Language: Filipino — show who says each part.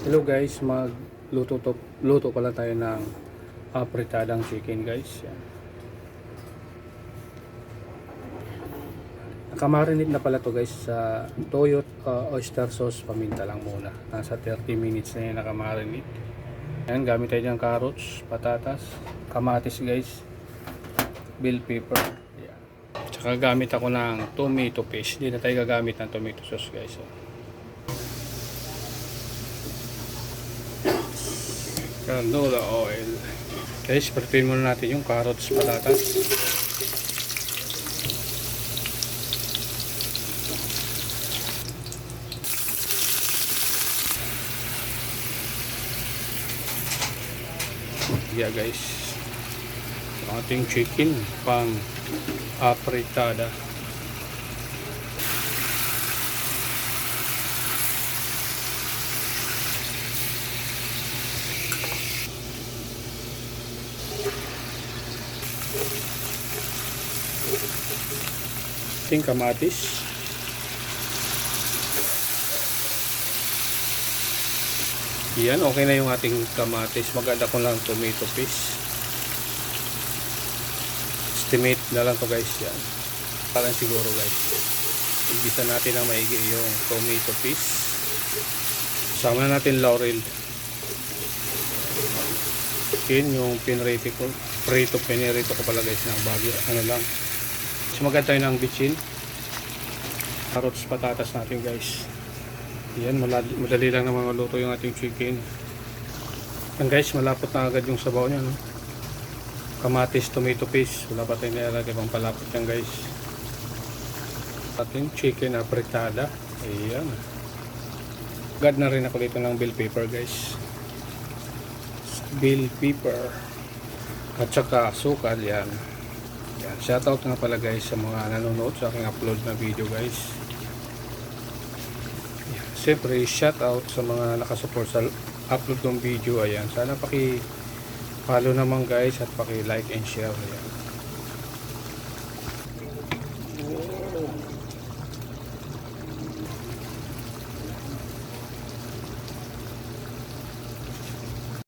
Speaker 1: Hello guys, luto pala tayo ng apritadang chicken guys. Yan. Nakamarinate na pala to guys sa toyo oyster sauce, paminta lang muna. Nasa 30 minutes na yan nakamarinate. Yan, gamit tayo ng carrots, patatas, kamatis guys, bell pepper. Yan. Tsaka gamit ako ng tomato paste. Hindi na tayo gagamit ng tomato sauce guys. Canola oil. Guys, prepare muna natin yung carrots, patatas. Yeah guys, ating chicken pang apritada. Ating kamatis. Yan, okay na yung ating kamatis. Mag-add ako lang tomato paste. Estimate na lang to guys. Yan. Parang siguro guys. Igisa natin ang maigi yung tomato paste. Sama natin laurel. Yan yung pinirito ko pala guys na bagyo. Ano lang. So mag-add tayo ng bitchin. Carrots, patatas natin guys. Yan, madali lang naman maluto yung ating chicken. Yan guys, malapot na agad yung sabaw niya, no? Kamatis, tomato paste, wala pa tayo nilalagay pang palapot yan guys. Ating chicken apritada. Ayan. Agad na rin ako dito ng bell pepper guys. Bell pepper. At saka asukal, yan. Yan. Shoutout nga pala guys sa mga nanonood sa aking upload na video guys. Siyempre, shout out sa mga nakasupport sa upload ng video. Ayan, sana paki-follow naman guys at paki-like and share. Ayan.